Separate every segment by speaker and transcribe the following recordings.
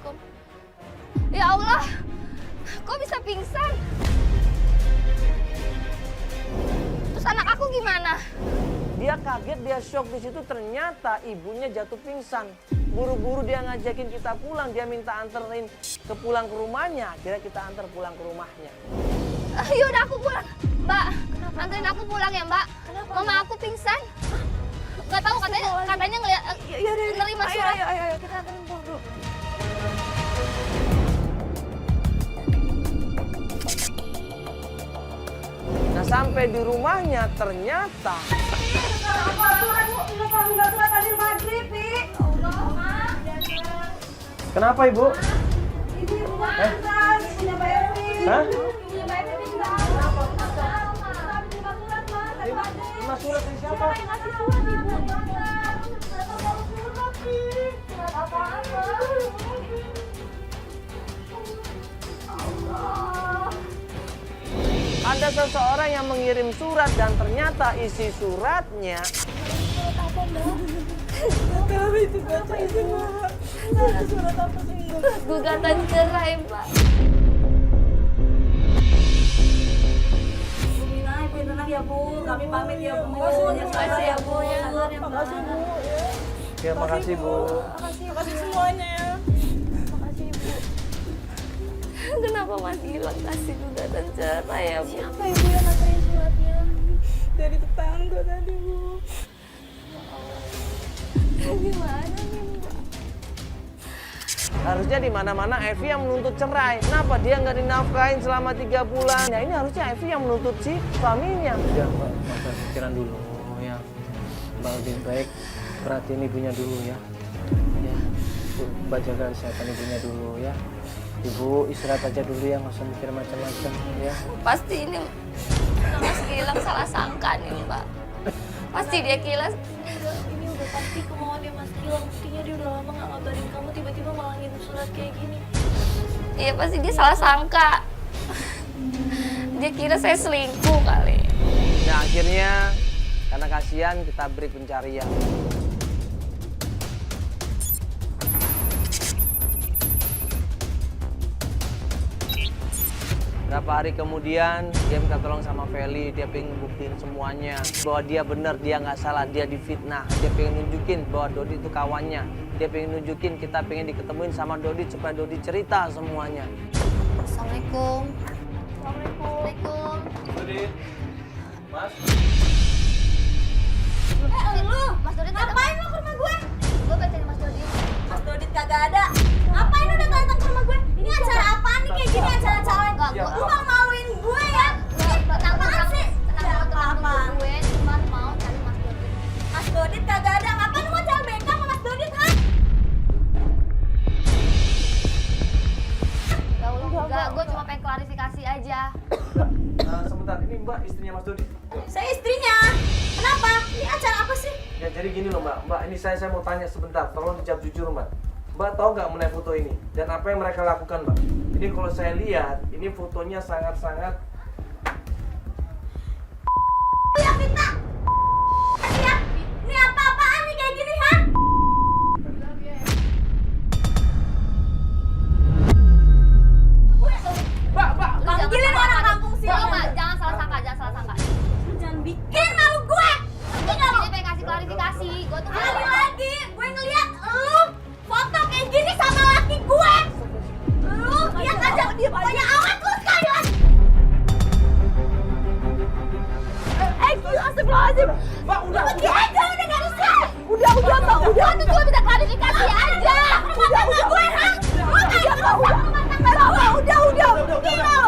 Speaker 1: Assalamualaikum. Ya Allah, kok bisa pingsan? Terus anak aku gimana?
Speaker 2: Dia kaget, dia shock di situ, ternyata ibunya jatuh pingsan. Buru-buru dia ngajakin kita pulang, dia minta anterin pulang ke rumahnya. Akhirnya kita antar pulang ke rumahnya.
Speaker 1: Yaudah aku pulang. Mbak, anterin aku pulang ya Mbak. Mama aku pingsan. Gak tahu katanya ngeliat nerima surat.
Speaker 3: Ayo, kita anterin pulang dulu.
Speaker 2: Nah sampai di rumahnya ternyata Kenapa ibu? Hah? Lima surat dari siapa? Ada seseorang yang mengirim surat dan ternyata isi suratnya
Speaker 1: Gugatan cerai Mbak.
Speaker 3: Ibu tenang ya Bu, kami pamit ya Bu.
Speaker 1: Makasih ya Bu ya.
Speaker 3: Makasih Bu.
Speaker 2: Ya makasih Bu.
Speaker 3: Makasih semuanya ya. Makasih Bu.
Speaker 1: Kenapa Mas Gilang kasih gugatan cerai ya Bu?
Speaker 3: Siapa Ibu yang nganterin suratnya? Dari tetangga tadi Bu.
Speaker 1: Gimana nih Mbak?
Speaker 2: Harusnya di mana-mana Evi yang menuntut cerai. Kenapa dia nggak dinafkahin selama 3 bulan? Ya ini harusnya Evi yang menuntut si suaminya.
Speaker 4: Ya Mbak, masa pikiran dulu ya. Mbak lebih baik perhatiin ibunya dulu ya. Ya, Mbak jaga kesehatan ibunya dulu ya. Ibu istirahat aja dulu ya, nggak usah mikir macam-macam ya.
Speaker 1: Pasti ini Mas Gilang salah sangka nih Mbak. Pasti dia kira
Speaker 3: Ini udah pasti kemauannya Mas Gilang. Buktinya dia udah lama nggak ngabarin kamu, tiba-tiba malah ngirim surat kayak gini.
Speaker 1: iya pasti dia salah sangka. Dia kira saya selingkuh kali.
Speaker 2: Nah akhirnya karena kasihan kita break pencarian. Berapa hari kemudian dia minta tolong sama Feli, dia pengen buktiin semuanya bahwa dia benar, dia nggak salah, dia difitnah. Dia pengen nunjukin bahwa Dodi itu kawannya. Dia pengen nunjukin kita pengen diketemuin sama Dodi supaya Dodi cerita semuanya.
Speaker 1: Assalamualaikum. Assalamualaikum.
Speaker 2: Dodi, Mas.
Speaker 1: Lu, Mas Dodit ngapain lu ke rumah gue? Gue pengen cari Mas Dodit.
Speaker 3: Mas Dodit kagak ada. Ngapain lu datang ke rumah gue? Ini acara apaan nih kayak gini, acara-acara lu mau maluin gue ya? Apaan sih?
Speaker 1: Tenang, gue cuma mau cari Mas Dodit.
Speaker 3: Mas Dodit kagak ada. Ngapain lu mau cari BK sama Mas Dodit, ha?
Speaker 1: Ya Allah, enggak, gue cuma pengen klarifikasi aja.
Speaker 2: Sebentar, ini Mbak istrinya Mas Dodi.
Speaker 3: Saya istrinya. Kenapa? Ini acara apa sih?
Speaker 2: Ya jadi gini loh Mbak, Mbak ini saya mau tanya sebentar, tolong dijawab jujur Mbak. Mbak tahu nggak mengenai foto ini dan apa yang mereka lakukan Mbak? Ini kalau saya lihat, ini fotonya sangat-sangat
Speaker 3: Yang minta. Ya, ini apa-apaan nih kayak gini, ha?
Speaker 2: Mbak,
Speaker 3: Panggilin orang kampung sini.
Speaker 1: Mbak, jangan salah sangka,
Speaker 3: Jangan bikin malu gue. Ngerti nggak lu?
Speaker 1: Dia pengen kasih klarifikasi. Gue tuh
Speaker 3: Kali lagi gue ngeliat lu foto kayak gini sama laki gue. Lu lihat aja dia punya awet lu sekali lagi. Astagfirullahaladzim.
Speaker 2: Mbak udah.
Speaker 3: Pergi aja udah gak bisa.
Speaker 1: udah Mbak, udah. Itu cuma minta klarifikasi aja.
Speaker 3: Rumah tangga gue, ha? Lu kayak rumah tangga gue. Udah. Pergi lu.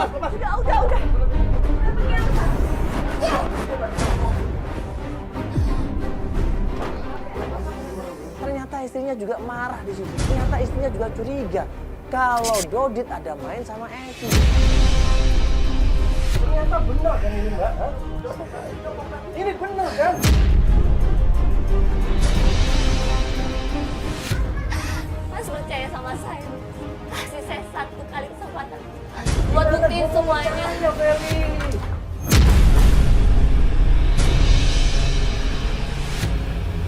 Speaker 3: Udah.
Speaker 2: Ternyata istrinya juga marah di situ. Ternyata istrinya juga curiga kalau Dodit ada main sama Evi. Ternyata benar kan ini Mbak? Hah? Ini benar kan?
Speaker 1: Mas percaya sama saya. Kasih saya satu kali kesempatan buat buktiin semuanya.
Speaker 2: Ya Feli.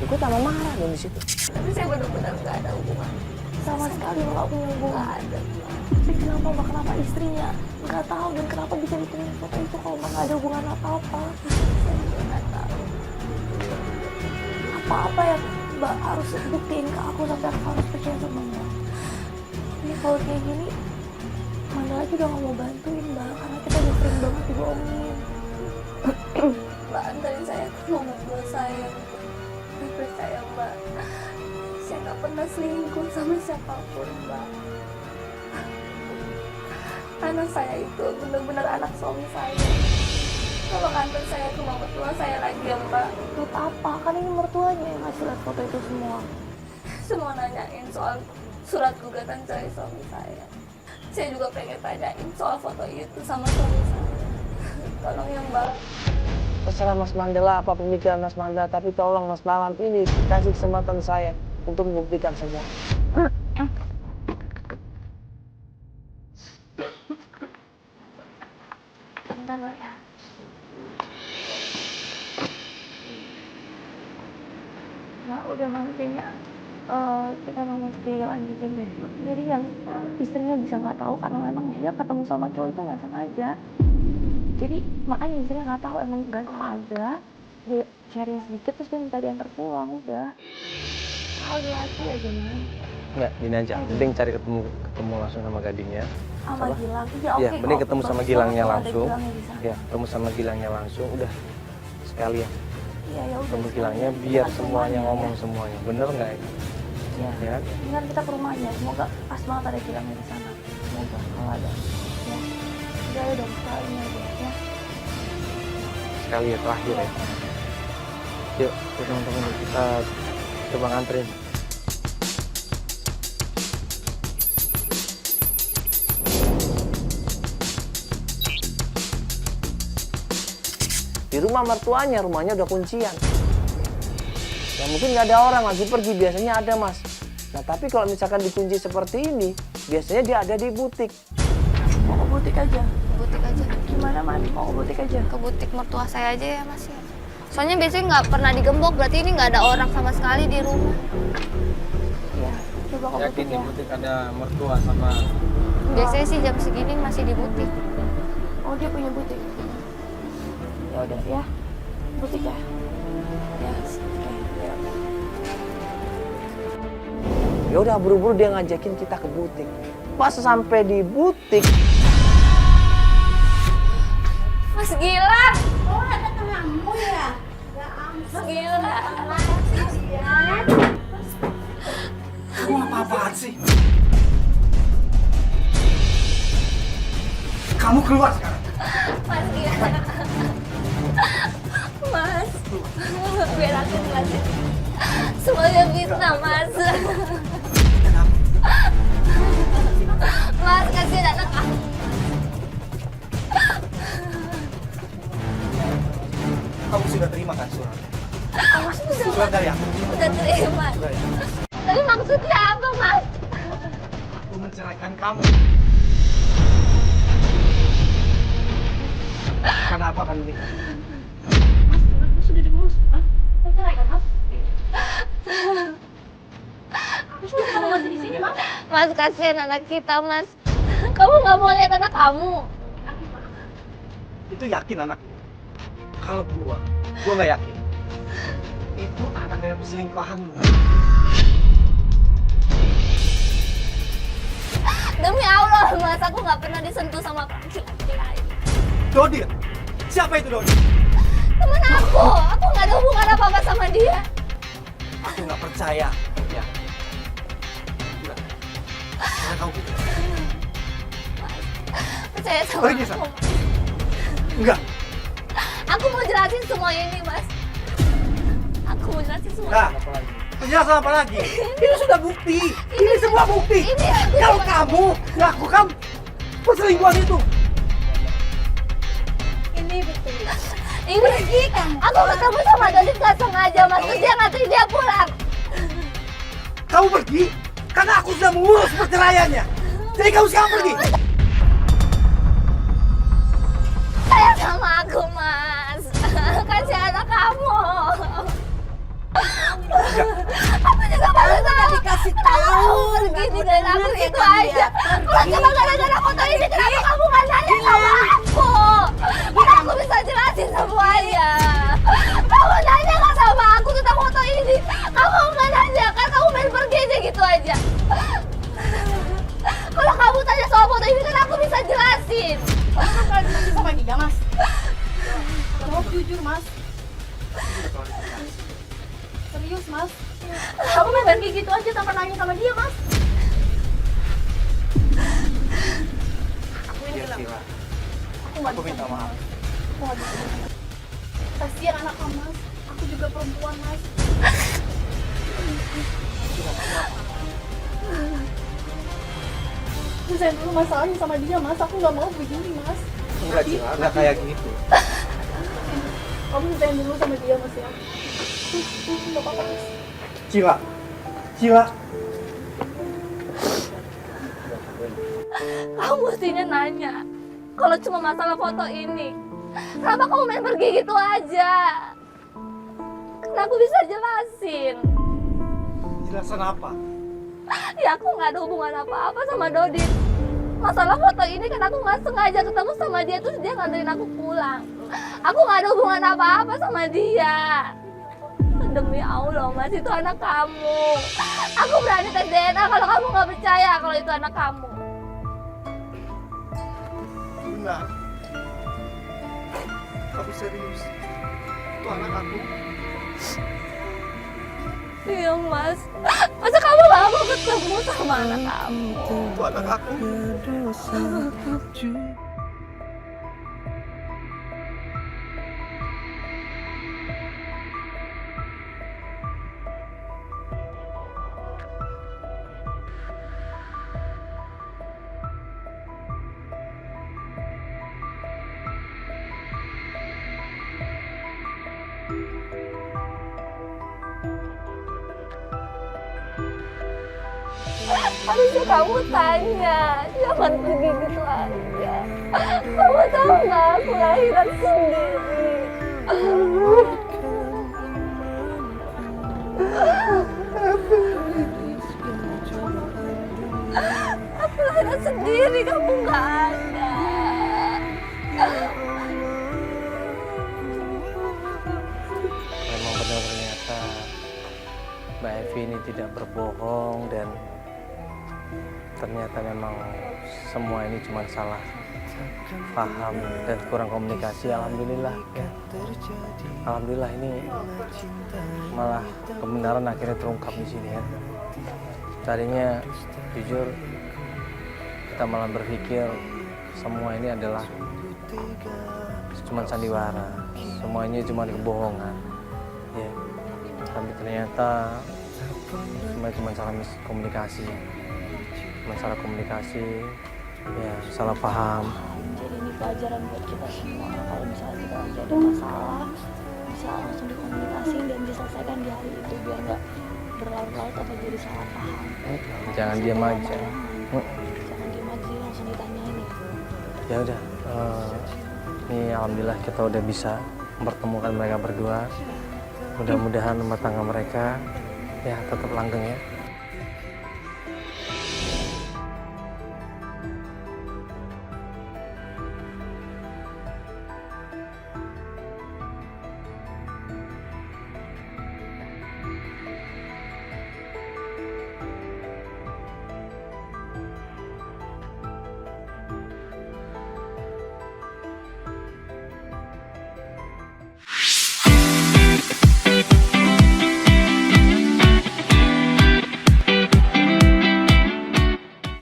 Speaker 2: Gue tambah marah dong di situ.
Speaker 1: Tapi saya benar-benar gak ada hubungan
Speaker 5: sama sekali nggak punya hubungan. Tapi kenapa mbak, kenapa istrinya nggak tahu, dan kenapa bisa bikin foto itu kalau mbak nggak ada hubungan apa-apa? Saya juga nggak tahu. Apa-apa yang mbak harus buktiin ke aku sampai aku harus percaya sama mbak. Ini kalau kayak gini, mana lagi udah nggak mau bantuin mbak, karena kita udah sering banget dibohongin. Mbak, antarin saya ke rumah tua saya. Mbak, percaya mbak, saya nggak pernah selingkuh sama siapapun mbak. Anak saya itu benar-benar anak suami saya. Kalau antar saya ke rumah mertua saya lagi ya mbak. Buat apa? Kan ini mertuanya yang ngasih lihat foto itu semua. Semua nanyain soal surat gugatan cerai suami saya. Saya juga pengen tanyain soal foto itu sama suami saya. Tolong ya mbak.
Speaker 2: Terserah Mas Mandala apa pemikiran Mas Mandala, tapi tolong Mas, malam ini kasih kesempatan saya untuk membuktikan semua.
Speaker 5: Bentar mbak ya. Nah, udah maksudnya kita mau mesti lanjutin deh. Jadi yang istrinya bisa nggak tahu karena memang dia ketemu sama cowok itu nggak sengaja. Jadi makanya istrinya nggak tahu, emang nggak sengaja. Dia sharing sedikit terus dia minta diantar pulang, udah. Hati-hati aja man.
Speaker 4: Enggak, gini aja. Mending cari ketemu langsung sama gadingnya.
Speaker 5: Sama Gilang. Ya,
Speaker 4: Iya,
Speaker 5: oke,
Speaker 4: mending
Speaker 5: kok.
Speaker 4: ketemu sama
Speaker 5: Bagus
Speaker 4: Gilangnya
Speaker 5: banget kalau ada
Speaker 4: langsung.
Speaker 5: Gilangnya di sana.
Speaker 4: Ya, ketemu sama Gilangnya langsung. Udah sekalian
Speaker 5: Iya, ya udah.
Speaker 4: ketemu Gilangnya biar
Speaker 5: Kita
Speaker 4: semuanya
Speaker 5: rumahnya,
Speaker 4: ngomong
Speaker 5: ya.
Speaker 4: semuanya. Bener nggak ini?
Speaker 5: Ya.
Speaker 4: Ya.
Speaker 5: Dengan kita ke rumahnya, semoga pas banget ada Gilangnya di sana. Semoga kalau ada. Ya. Udah ya dong, sekali aja ya.
Speaker 4: Sekali ya terakhir ya. Yuk, teman-teman, kita coba nganterin.
Speaker 2: Di rumah mertuanya, rumahnya udah kuncian. Ya mungkin nggak ada orang lagi pergi, biasanya ada Mas. Nah tapi kalau misalkan dikunci seperti ini, biasanya dia ada di butik.
Speaker 5: Mau ke butik aja.
Speaker 1: Butik aja.
Speaker 5: Gimana man? Mau ke butik aja.
Speaker 1: Ke butik mertua saya aja ya mas ya. Soalnya biasanya nggak pernah digembok, berarti ini nggak ada orang sama sekali di rumah.
Speaker 5: Ya, coba ke
Speaker 4: Yakin
Speaker 5: butik
Speaker 4: di
Speaker 5: ya.
Speaker 4: butik ada mertua sama
Speaker 1: Biasanya sih jam segini masih di butik.
Speaker 5: Oh, dia punya butik. Ya udah ya. Butik ya. Ya, oke. Ya.
Speaker 2: Ya udah buru-buru dia ngajakin kita ke butik. Pas sampai di butik,
Speaker 1: Mas Gilang!
Speaker 3: Oh, ada kamu ya? Ya ampun.
Speaker 1: Mas Gilang!
Speaker 6: Kamu apa-apaan sih? Kamu keluar sekarang.
Speaker 1: Mas Gilang! Mas! Biar aku jelasin. Semuanya fitnah, Mas. Mas, kasih anak aku.
Speaker 6: Kamu sudah terima kan surat?
Speaker 1: Mas,
Speaker 6: Surat dari aku.
Speaker 1: udah terima. Tapi maksudnya apa, Mas?
Speaker 6: Aku menceraikan kamu. Kenapa kan ini?
Speaker 5: Sudah diurus. Hah? Menceraikan Mas? Kamu masih di sini, Mas?
Speaker 1: Mas, kasihan anak kita, Mas. Kamu nggak mau lihat anak kamu?
Speaker 6: Itu yakin anak? Kalau gua nggak yakin. Itu anak dari perselingkuhanmu.
Speaker 1: Demi Allah, Mas, aku nggak pernah disentuh sama laki-laki lain.
Speaker 6: Dodi, siapa itu Dodi?
Speaker 1: Temen aku nggak ada hubungan apa-apa sama dia.
Speaker 6: Aku nggak percaya. Ya. Udah. Sekarang kamu pergi.
Speaker 1: Percaya sama
Speaker 6: Pergi,
Speaker 1: aku.
Speaker 6: Sa. Enggak.
Speaker 1: Aku mau jelasin semua ini, Mas. Aku mau jelasin semua.
Speaker 6: Nah, penjelasan apa lagi? Itu sudah bukti. Ini semua bukti.
Speaker 1: Ini
Speaker 6: Kalau kamu melakukan perselingkuhan itu,
Speaker 1: ini aku ketemu sama Dodi nggak sengaja, Mas. Terus dia nganterin dia pulang.
Speaker 6: kamu pergi karena aku sudah mengurus perceraiannya. Jadi kamu sekarang pergi.
Speaker 1: Sayang sama aku, Mas. Kasih anak kamu. Aku juga baru tahu.
Speaker 3: Dikasih
Speaker 1: Kamu
Speaker 3: tahu.
Speaker 1: pergi tinggalin aku gitu aja. Kalau cuma gara-gara foto ini, kenapa kamu nggak nanya sama aku? Kan aku bisa jelasin semuanya. Kamu nanya nggak sama aku tentang foto ini? Kamu nggak nanya kan? Kamu main pergi aja gitu aja. Kalau kamu tanya soal foto ini kan aku bisa jelasin.
Speaker 3: Masa kalian masih sama dia, Mas? Jawab jujur, Mas. Serius, Mas? Kamu main pergi gitu aja tanpa nanya sama dia, Mas?
Speaker 2: Iya Sila,
Speaker 3: Aku nggak
Speaker 2: aku
Speaker 3: bisa.
Speaker 2: minta maaf.
Speaker 3: Aku nggak bisa. Kasihan anak kamu, Mas. Aku juga perempuan, Mas. Selesai dulu masalahnya sama dia, Mas. Aku nggak mau begini, Mas.
Speaker 6: Enggak Cila, enggak kayak gitu.
Speaker 3: Kamu selesai dulu sama dia, Mas ya. Nggak apa-apa, Mas.
Speaker 6: Cila, Cila.
Speaker 1: Kamu mestinya nanya. Kalau cuma masalah foto ini, kenapa kamu main pergi gitu aja? Kan aku bisa jelasin.
Speaker 6: Jelasan apa?
Speaker 1: Ya aku nggak ada hubungan apa-apa sama Dodit. Masalah foto ini kan aku nggak sengaja ketemu sama dia terus dia nganterin aku pulang. Aku nggak ada hubungan apa-apa sama dia. Demi Allah, Mas, itu anak kamu. Aku berani tes DNA kalau kamu nggak percaya kalau itu anak kamu.
Speaker 6: Benar. Kamu serius? Itu anak aku.
Speaker 1: Iya, Mas. Masa kamu nggak mau ketemu sama anak kamu?
Speaker 6: Itu anak aku.
Speaker 1: Harusnya kamu tanya, jangan pergi gitu aja. Kamu tahu nggak, aku lahiran sendiri. Aku lahiran sendiri, kamu nggak ada.
Speaker 4: Memang benar ternyata Mbak Evi ini tidak berbohong dan ternyata memang semua ini cuma salah paham dan kurang komunikasi. Alhamdulillah ya. Alhamdulillah ini malah kebenaran akhirnya terungkap di sini ya. Tadinya jujur kita malah berpikir semua ini adalah cuma sandiwara, semuanya cuma kebohongan ya. Tapi ternyata semua cuma salah komunikasi, masalah komunikasi ya, salah paham.
Speaker 5: Jadi ini pelajaran buat kita semua. Kalau misalnya kita lagi ada masalah, bisa langsung dikomunikasi dan diselesaikan di hari itu biar nggak berlarut-larut atau jadi salah paham.
Speaker 4: Jangan diam aja.
Speaker 5: Jangan diam aja, langsung ditanyain ya.
Speaker 4: Ya udah, ini alhamdulillah kita udah bisa mempertemukan mereka berdua. Mudah-mudahan rumah tangga mereka ya tetap langgeng ya.